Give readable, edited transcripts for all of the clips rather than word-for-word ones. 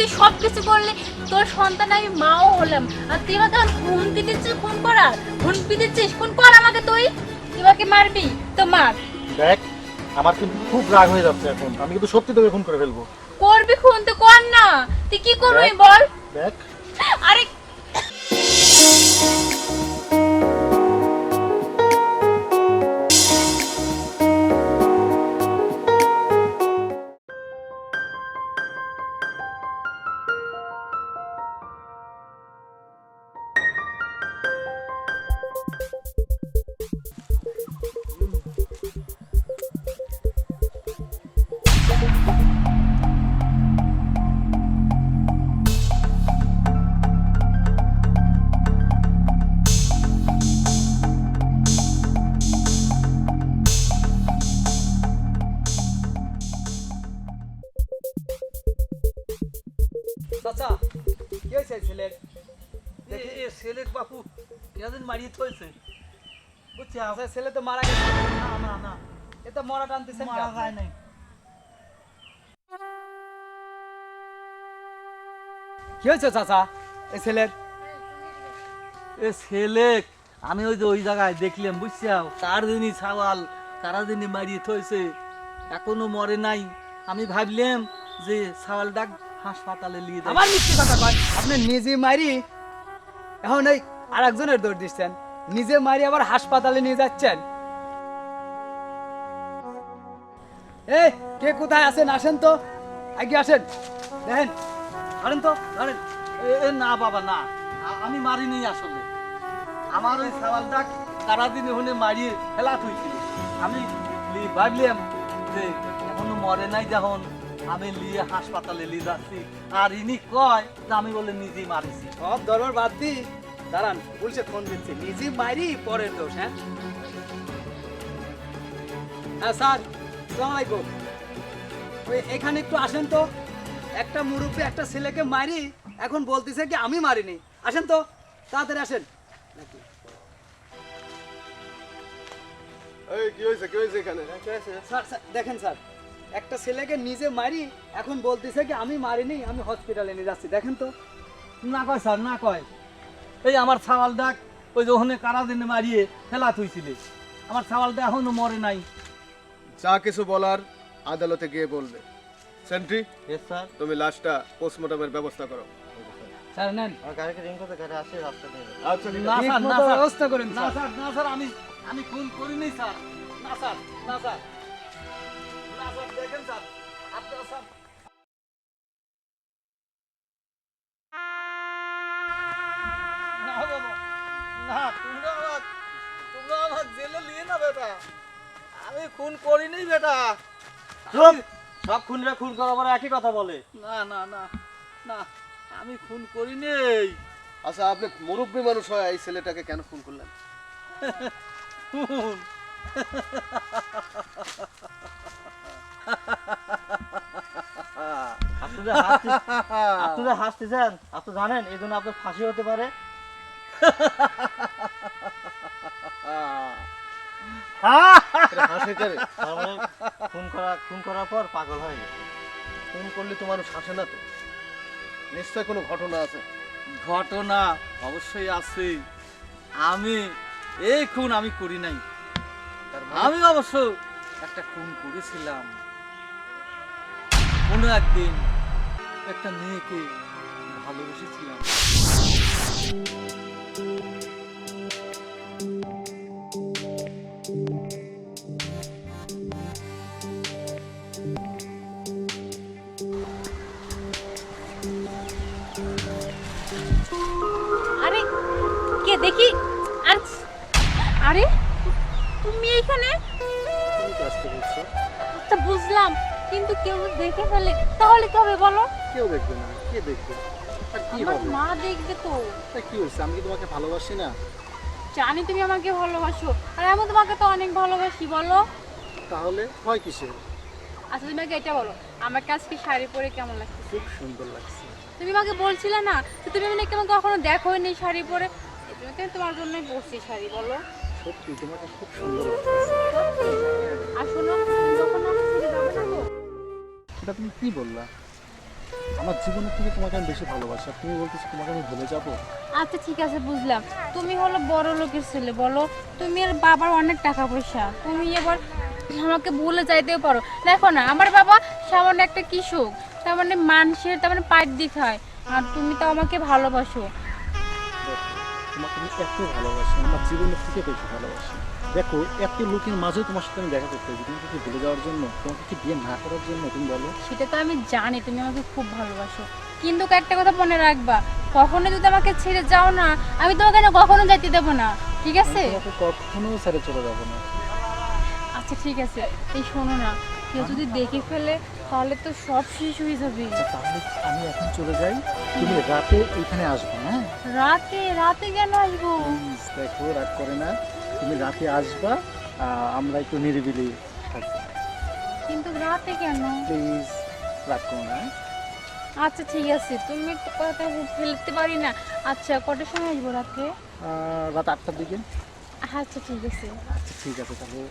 তুই সব কিছু করলি, তোর সন্তান আমি মাও হলাম, আর তুই আমাকে হুমকি দিচ্ছিস খুন করার, হুমকি দিচ্ছিস খুন কর আমাকে, তুই আমাকে মারবি তো মার। দেখ আমার কিন্তু খুব রাগ হয়ে যাচ্ছে এখন, আমি কিন্তু সত্যি তোকে খুন করে ফেলবো। করবি খুন তো কর না, তুই কি করবি দেখ, বল। দেখ আরে চাচা কি হয়েছে ছেলের? এ ছেলের বাপু কেদিন মারিয়ে থইছে বুঝছি। আচ্ছা ছেলে তো মারা গেছে। না না না, এ তো মরা টানতেছেন, মারা যায় নাই। কি হয়েছে চাচা এই ছেলের? এ ছেলে আমি ওই যে ওই জায়গায় দেখলাম বুঝছাও, তার দিনই ছাওয়াল তারা দিনই মারিয়ে থইছে, এখনো মরে নাই। আমি ভাবলাম যে ছাওয়াল ডাক হাসপাতালে নিয়ে যাই। আমার মিথ্যে কথা কয়, আপনি নিজে মারি এখন এই আরেকজনের দৌড় দিচ্ছেন, নিজে মারি আবার হাসপাতালে নিয়ে যাচ্ছেন। এই কে কোথায় আছেন আসেন তো, আগে আসেন, দেখেন ধরেন তো ধরেন। এ না বাবা না, আমি মারিনি আসলে। আমার ওই ছাওয়াল ডাক তারা দিনে হলে মারিয়ে ফেলা হয়েছিল। আমি ভাবলাম যে এখনো মরে নাই, যখন আমি নিয়ে হাসপাতালে নিয়ে যাচ্ছি, আর ইনি কয় যে আমি বলে নিজেই মারিছি। সব দরবার বাদ দি, দাঁড়ান পুলিশে ফোন দিচ্ছে, নিজে মারি পরের দোষ। হ্যাঁ হ্যাঁ স্যার আসসালামু আলাইকুম, ওই এখানে একটু আসেন তো। একটা মুরব্বী একটা ছেলেকে মারি এখন বলতেছে কি আমি মারিনি, আসেন তো তাড়াতাড়ি আসেন। এই কি হয়েছে এখানে? স্যার স্যার, দেখেন স্যার, একটা ছেলেকে নিজে মারি এখন বলতেছে কি আমি মারিনি, আমি হসপিটালে নিয়ে যাচ্ছি, দেখেন তো। না কয় স্যার না কয়, এই আমার ছাওয়াল ডাক ওই যে ওখানে কারা দিনে মারিয়ে ফেলা হয়েছিল, আমার ছাওয়ালটা এখনো মরে নাই। যা কিছু বলার আদালতে গিয়ে বলবে। Sentry, yes sir. তুমি লাশটা পোস্টমর্টমের ব্যবস্থা করো। স্যার নেন, আর গাড়িকে রিং করতে গাড়ি আসে রাস্তা দিয়ে আচ্ছা ঠিক না আছে। স্যার, না ঠিকমতো স্যার, ব্যবস্থা করেন না স্যার। স্যার, না স্যার, আমি খুন করিনি স্যার। না স্যার, না স্যার, না স্যার, দেখেন স্যার, আপনার স্যার। না বাবা, না, তোমরা আমার জেলে নিয়ে না বেটা, আমি খুন করিনি বেটা। চুপ, সব খুনরা খুন করার পরে একই কথা বলে। না না না না, আমি খুন করিনি। আচ্ছা আপনি মুরব্বী মানুষ হয় এই ছেলেটাকে কেন ফোন করলেন? খুন আপনারা হাসতেছেন, আপনি জানেন এই জন্য আপনার ফাঁসি হতে পারে। এটা হাসে কেন? তার মানে খুন করার পর পাগল হয়ে গেছে। ফোন করলে তো মানুষ হাসে না তো, নিশ্চয় কোনো ঘটনা আছে। ঘটনা অবশ্যই আছে, আমি এই খুন আমি করি নাই। তার মানে আমি অবশ্য একটা খুন করেছিলাম কোনো একদিন, একটা মেয়েকে ভালোবেসেছিলাম। আরে কে দেখি, আর আরে তুমি এখানে? তুমি কাজটা করছো, আচ্ছা বুঝলাম, কিন্তু কেউ যদি দেখে ফেলে তাহলে কি হবে বলো? কেউ দেখবে না। কে দেখবে? আর কি আমার হবে? মা দেখবে তো। তা কি হয়েছে? আমি কি তোমাকে ভালোবাসি না? জানি তুমি আমাকে ভালোবাসো, আর আমি তোমাকে তো অনেক ভালোবাসি, বলো। তাহলে হয় কিসের? আচ্ছা তুমি আগে এটা বলো, আমার কাছে কি শাড়ি পরে কেমন লাগছে? খুব সুন্দর লাগছে। তুমি আমাকে বলছিলে না যে তুমি আমাকে কখনো দেখোই নি শাড়ি পরে, এই জন্য তো আমি তোমার জন্যই পরছি শাড়ি, বলো। সত্যি তোমাকে খুব সুন্দর লাগছে। আর শোনো, তুমি কখনো আমার ছেড়ে যাবে না তো? এটা তুমি কি বললা? আমার জীবনের থেকে তোমাকে আমি বেশি ভালোবাসি, আর তুমি বলতেছো তোমাকে আমি ভুলে যাবো? আচ্ছা ঠিক আছে বুঝলাম, তুমি হলো বড় লোকের ছেলে, বলো তুমি আর বাবার অনেক টাকা পয়সা, তুমি এবার আমাকে ভুলে যাইতেও পারো। দেখো না আমার বাবা সামান্য একটা কৃষক, তার মানে মানুষের তার মানে পাইট দিয়ে খায়, আর তুমি তো আমাকে ভালোবাসো। তোমাকে আমি এত ভালোবাসি, আমার জীবনের থেকে বেশি ভালোবাসি। দেখো এত লোকের মাঝেও তোমার সাথে আমি দেখা করতে চাই, তোমাকে কি ভুলে যাওয়ার জন্য, তোমাকে কি বিয়ে না করার জন্য? তুমি বলো। সেটা তো আমি জানি তুমি আমাকে খুব ভালোবাসো, কিন্তু একটা কথা মনে রাখবা, কখনো যদি আমাকে ছেড়ে যাও না, আমি তোমাকে না কখনো যাইতে দেবো না, ঠিক আছে? আমি তোমাকে কখনো ছেড়ে চলে যাবো না। আচ্ছা ঠিক আছে, এই শোনো না, কেউ যদি দেখে ফেলে তাহলে তো সব শেষ হয়ে যাবে। আচ্ছা, তাহলে আমি এখন চলে যাই, তুমি রাতে এখানে আসবে। হ্যাঁ রাতে? রাতে কেন আসবো? প্লিজ, দেখো রাগ করে না, তুমি রাতে আসবা, আমরা একটু নিরিবিলি থাকবো। কিন্তু রাতে কেন? প্লিজ রাগ করো না। আচ্ছা ঠিক আছে, তুমি তো কথা ফেলতে পারি না। আচ্ছা কটার সময় আসবো রাতে? রাত 8টার দিকে। আচ্ছা ঠিক আছে। আচ্ছা ঠিক আছে তাহলে।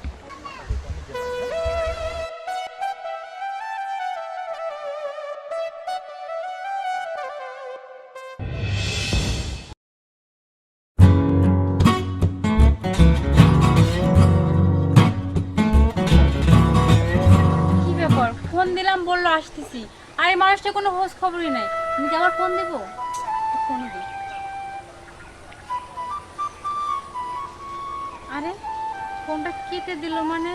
কি ব্যাপার, ফোন দিলাম বললো আসতেছি, আর এই মানুষটা কোনো খোঁজ খবরই নাই, তুমি কি আবার ফোন দেবো? ফোন দিই। আরে ফোনটা কেটে দিল মানে,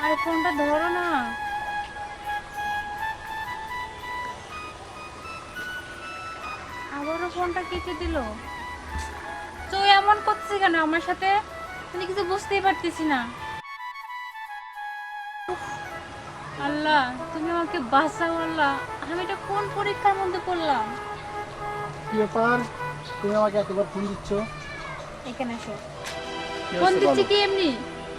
আরে ফোনটা ধরো না। আবারও ফোনটা কেটে দিল, তো এমন করছে কেন আমার সাথে, আমি কিছু বুঝতেই পারতেছি না। উফ, আল্লাহ তুমি আমাকে বাঁচাও আল্লাহ, আমি এটা কোন পরীক্ষার মধ্যে পড়লাম। কি ব্যাপার, তুমি আমাকে এতবার ফোন দিচ্ছ? এখানে এসো। কি ফোন হয়েছে দিচ্ছি বলো? কি এমনি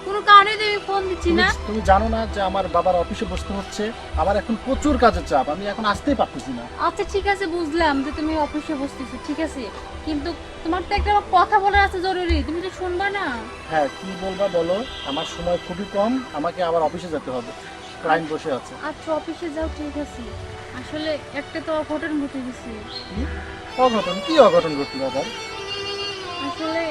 কোনো কারণে তুমি ফোন দিচ্ছি না? তুমি জানো না যে আমার বাবার অফিসে বসতে হচ্ছে, আমার এখন প্রচুর কাজের চাপ, আমি এখন আসতেই পারতেছি না। আচ্ছা ঠিক আছে বুঝলাম যে তুমি অফিসে বসতেছো, ঠিক আছে, কিন্তু তোমার তো একটা কথা বলার আছে জরুরি, তুমি তো শুনবা না? হ্যাঁ কি বলবা বলো, আমার সময় খুবই কম, আমাকে আবার অফিসে যেতে হবে, ক্লায়েন্ট বসে আছে। আচ্ছা অফিসে যাও, ঠিক আছে, আসলে একটা তো অঘটন ঘটে গেছে। কি অঘটন? কি অঘটন ঘটলো আবার? আসলে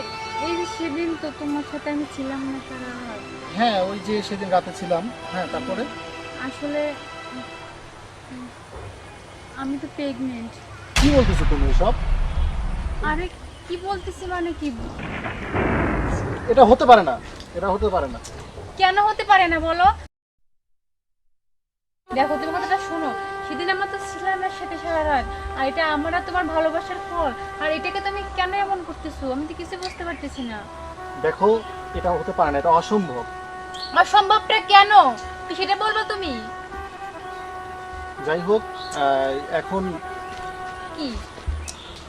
এই যে সেদিন তো তোমার সাথে আমি ছিলাম না সারা রাত, হ্যাঁ ওই যে সেদিন রাতে ছিলাম, হ্যাঁ তারপরে? আসলে আমি তো প্রেগনেন্ট। কি বলতেছো তুমি এসব? আরে কি বলতেছি মানে কি, এটা হতে পারে না, এটা হতে পারে না। কেন হতে পারে না বলো? দেখো তুমি কথাটা শোনো, সেদিন আমরা তো ছিলাম না সাথে সারা রাত, আর এটা আমার আর তোমার ভালোবাসার ফল, আর এটাকে তুমি কেন এমন করতেছো আমি তো কিছু বুঝতে পারতেছি না। দেখো এটা হতে পারে না, এটা অসম্ভব। অসম্ভবটা কেন তো সেটা বলবো তুমি। যাই হোক এখন কি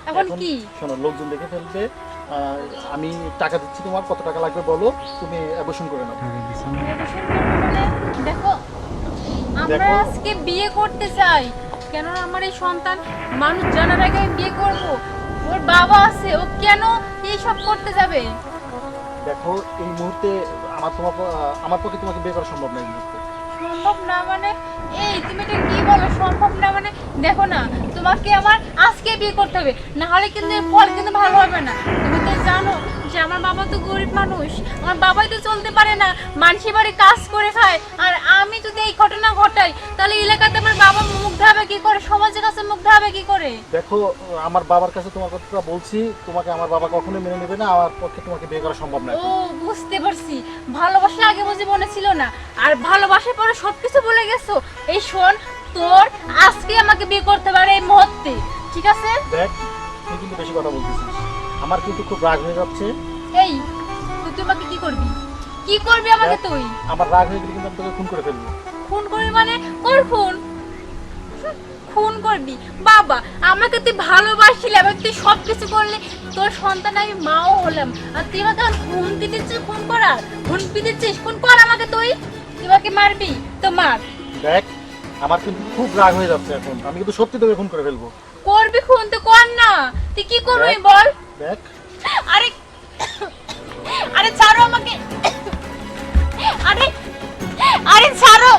এখন কি? শোনো, লোকজন দেখে ফেলবে, আমি টাকা দিচ্ছি, তোমার কত টাকা লাগবে বলো, তুমি অ্যাবর্শন করে নাও। মানে দেখো আমরা দেখো। আজকে বিয়ে করতে চাই, কেন আমার এই সন্তান মানুষ জানার আগে আমি বিয়ে করব, ওর বাবা আছে, ও কেন এইসব করতে যাবে? দেখো এই মুহূর্তে আমার পক্ষে তোমাকে বিয়ে করা সম্ভব নয় এই মুহূর্তে। সম্ভব না মানে, এই তুমি এটা কি বলো সম্ভব না মানে? দেখো না তোমাকে আমার আজকে বিয়ে করতে হবে, না হলে কিন্তু এর ফল কিন্তু ভালো হবে না। তুমি তো জানো যে আমার বাবা তো গরিব মানুষ, আমার বাবাই তো চলতে পারে না, মানুষের বাড়ি কাজ করে খায়, আর আমি যদি এই ঘটনা ঘটাই তাহলে এলাকাতে আমার বাবা মুখ ধাবে কি করে, সমাজের কাছে মুখ ধাবে কি করে? দেখো আমার বাবার কাছে তোমার কথা বলছি, তোমাকে আমার বাবা কখনোই মেনে নেবে না, আমার পক্ষে তোমাকে বিয়ে করা সম্ভব নয়। ও বুঝতে পারছি, ভালোবাসা আগে বুঝি মনে ছিল না, আর ভালোবাসার পরে সবকিছু ভুলে গেছো। এই শোন, তোর আজকে আমাকে বিয়ে করতে পারে এই মুহূর্তে, ঠিক আছে? দেখ তুই কিন্তু বেশি কথা বলতেছিস, আমার কিন্তু খুব রাগ হয়ে যাচ্ছে। এই তুই আমাকে কি করবি, কি করবি আমাকে তুই? আমার রাগ হয়ে গেলে কিন্তু আমি তোকে খুন করে ফেলবো। খুন করবি মানে? কর খুন, খুন করবি? বাবা আমাকে তুই ভালোবাসিলি, এবার তুই সবকিছু করলি, তোর সন্তান আমি মাও হলাম, আর তুই আমাকে হুমকি দিচ্ছিস খুন করার, হুমকি দিচ্ছিস খুন কর আমাকে, তুই আমাকে মারবি তো মার। দেখ আমার কিন্তু খুব রাগ হয়ে যাচ্ছে এখন, আমি কিন্তু সত্যি তোকে খুন করে ফেলবো। করবি খুন তো কর না, তুই কি করবি বল? দেখ আরে আরে ছাড়ো আমাকে, আরে আরে ছাড়ো।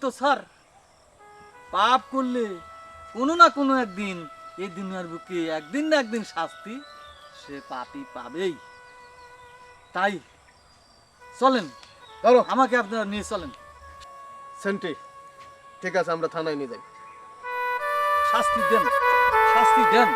তো স্যার, পাপ করলে কোনো না কোনো একদিন এই দুনিয়ার বুকে একদিন না একদিন শাস্তি সে পাপই পাবেই। তাই চলেন, চলো আমাকে আপনারা নিয়ে চলেন। সেন্টি, ঠিক আছে আমরা থানায় নিয়ে যাই। শাস্তি দেন, শাস্তি দেন।